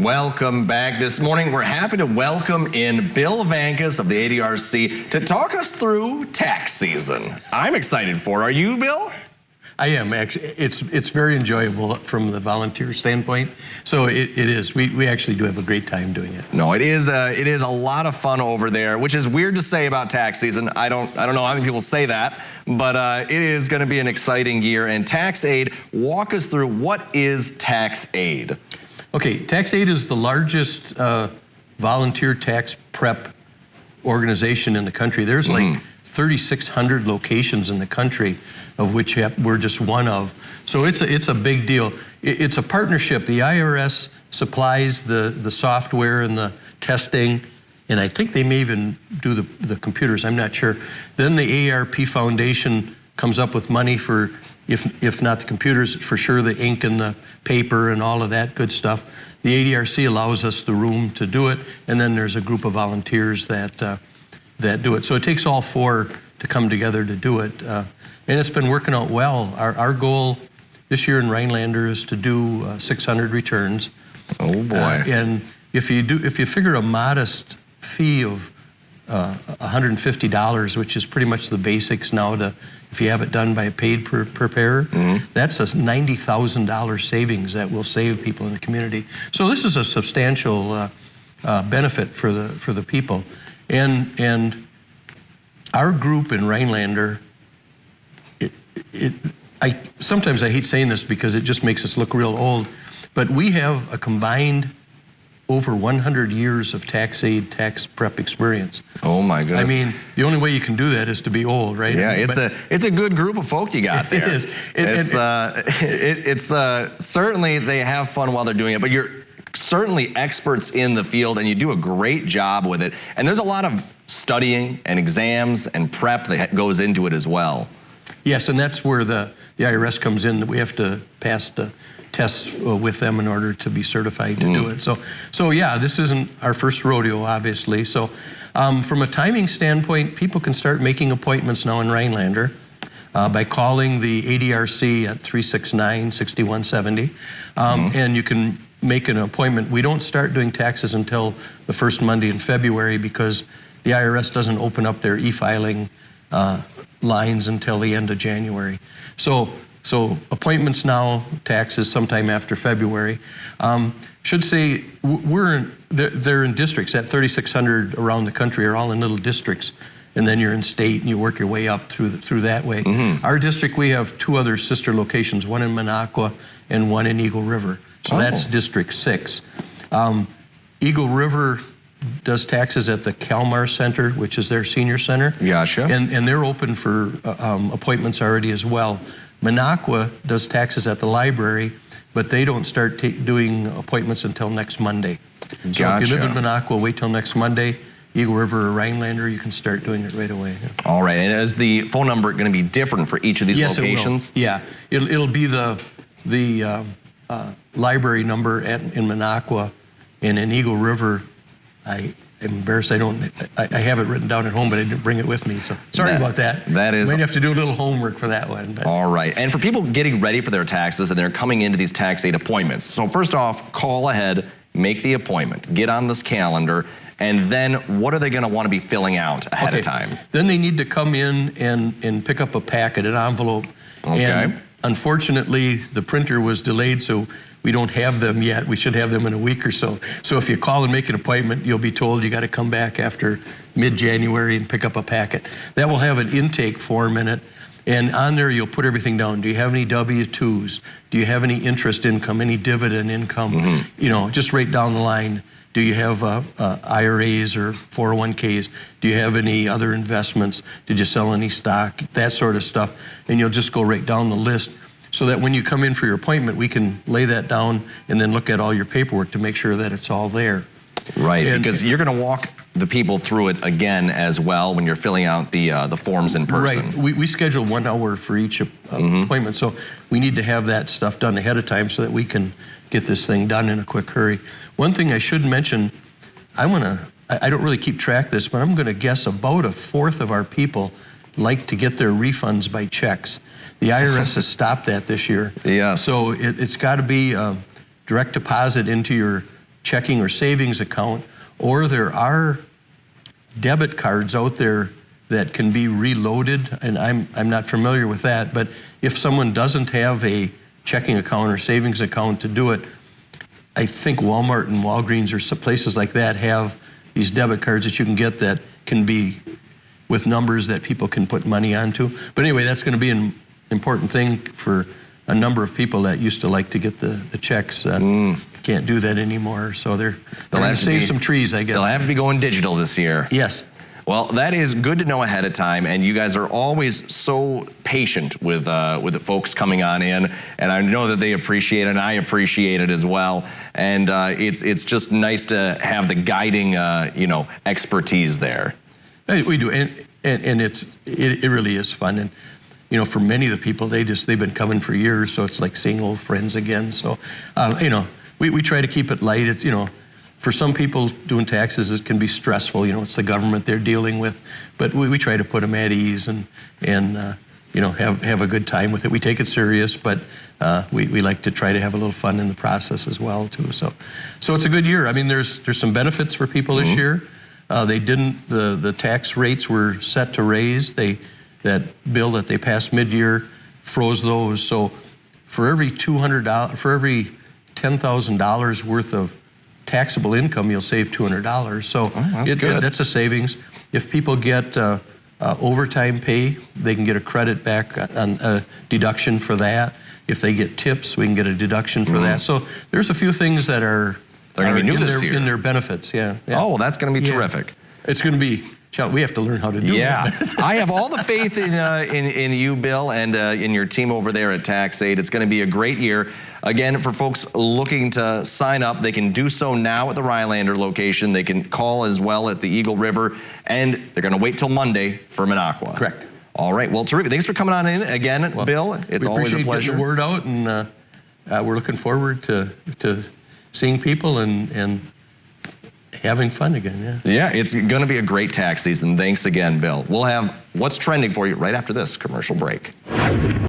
Welcome back. This morning, we're happy to welcome in Bill Vancos of the ADRC to talk us through tax season. I'm excited for it. Are you, Bill? I am, actually. It's very enjoyable from the volunteer standpoint. So it is. We actually do have a great time doing it. No, it is a lot of fun over there, which is weird to say about tax season. I don't know how many people say that, but it is going to be an exciting year. And Tax Aide, walk us through what is Tax Aide? Okay, Tax Aide is the largest volunteer tax prep organization in the country. There's like 3,600 locations in the country, of which we're just one of. So it's a big deal. It's a partnership. The IRS supplies the software and the testing, and I think they may even do the computers, I'm not sure. Then the ARP Foundation comes up with money for, if not the computers, for sure the ink and the paper and all of that good stuff. The ADRC allows us the room to do it, and then there's a group of volunteers that do it. So it takes all four to come together to do it. And it's been working out well. Our goal this year in Rhinelander is to do 600 returns. Oh boy. And if you figure a modest fee of $150, which is pretty much the basics now if you have it done by a paid preparer, that's a $90,000 savings that will save people in the community. So this is a substantial benefit for the people. And our group in Rhinelander, sometimes I hate saying this because it just makes us look real old, but we have a combined over 100 years of Tax Aide tax prep experience. Oh my goodness. I mean, the only way you can do that is to be old, right? Yeah, it's a good group of folk you got there. It is. It's certainly they have fun while they're doing it, but you're certainly experts in the field and you do a great job with it. And there's a lot of studying and exams and prep that goes into it as well. Yes, and that's where the IRS comes in, that we have to pass the tests with them in order to be certified to do it. So yeah, this isn't our first rodeo, obviously. So from a timing standpoint, people can start making appointments now in Rhinelander by calling the ADRC at 369-6170. And you can make an appointment. We don't start doing taxes until the first Monday in February because the IRS doesn't open up their e-filing lines until the end of January. So appointments now, taxes sometime after February. Should say they're in districts. That 3,600 around the country are all in little districts, and then you're in state and you work your way up through that way. Our district, we have two other sister locations, one in Minocqua and one in Eagle River. So that's District 6. Eagle River does taxes at the Kalmar Center, which is their senior center. Gotcha. And they're open for appointments already as well. Minocqua does taxes at the library, but they don't start doing appointments until next Monday. So Gotcha. If you live in Minocqua, wait till next Monday. Eagle River or Rhinelander, you can start doing it right away. All right, and is the phone number going to be different for each of these locations? It will. Yeah, it'll be the library number in Minocqua, and in Eagle River, I'm embarrassed I have it written down at home, but I didn't bring it with me, so sorry about that. That is... Might have to do a little homework for that one. But. All right, and for people getting ready for their taxes and they're coming into these Tax Aide appointments, so first off, call ahead, make the appointment, get on this calendar, and then what are they going to want to be filling out ahead of time? Then they need to come in and pick up a packet, an envelope. Okay. And unfortunately, the printer was delayed, so we don't have them yet. We should have them in a week or so. So if you call and make an appointment, you'll be told you got to come back after mid-January and pick up a packet. That will have an intake form in it, and on there you'll put everything down. Do you have any W-2s? Do you have any interest income, any dividend income? You know, just right down the line. Do you have IRAs or 401ks? Do you have any other investments? Did you sell any stock? That sort of stuff. And you'll just go right down the list so that when you come in for your appointment, we can lay that down and then look at all your paperwork to make sure that it's all there. Right, because you're going to walk the people through it again as well when you're filling out the forms in person. Right, we schedule 1 hour for each appointment, so we need to have that stuff done ahead of time so that we can get this thing done in a quick hurry. One thing I should mention, I don't really keep track of this, but I'm going to guess about 1/4 of our people like to get their refunds by checks. The IRS has stopped that this year. Yes. So it's got to be direct deposit into your checking or savings account, or there are debit cards out there that can be reloaded, and I'm not familiar with that, but if someone doesn't have a checking account or savings account to do it, I think Walmart and Walgreens or some places like that have these debit cards that you can get that can be with numbers that people can put money onto. But anyway, that's going to be an important thing for a number of people that used to like to get the checks. Can't do that anymore, so they're going to save some trees, I guess. They'll have to be going digital this year. Yes. Well, that is good to know ahead of time, and you guys are always so patient with the folks coming on in, and I know that they appreciate it, and I appreciate it as well. And it's just nice to have the guiding, expertise there. We do, and it really is fun, and for many of the people, they've been coming for years, so it's like seeing old friends again. So, we try to keep it light. It's for some people, doing taxes, it can be stressful. It's the government they're dealing with, but we try to put them at ease and have a good time with it. We take it serious, but we like to try to have a little fun in the process as well too. So it's a good year. I mean, there's some benefits for people this year. The tax rates were set to raise. That bill that they passed mid-year froze those. So for every $10,000 worth of taxable income, you'll save $200. So that's good. That's a savings. If people get overtime pay, they can get a credit back on a deduction for that. If they get tips, we can get a deduction for that. So there's a few things that are going to be new this year in their benefits. Yeah. Oh, well, that's going to be terrific. It's going to be. We have to learn how to do it. Yeah, I have all the faith in you, Bill, and in your team over there at TaxAide. It's going to be a great year. Again, for folks looking to sign up, they can do so now at the Rylander location. They can call as well at the Eagle River, and they're going to wait till Monday for Minocqua. Correct. All right. Well, terrific. Thanks for coming on in again, Bill. It's always a pleasure. We appreciate getting the word out, and we're looking forward to seeing people and having fun again, Yeah, it's going to be a great tax season. Thanks again, Bill. We'll have what's trending for you right after this commercial break.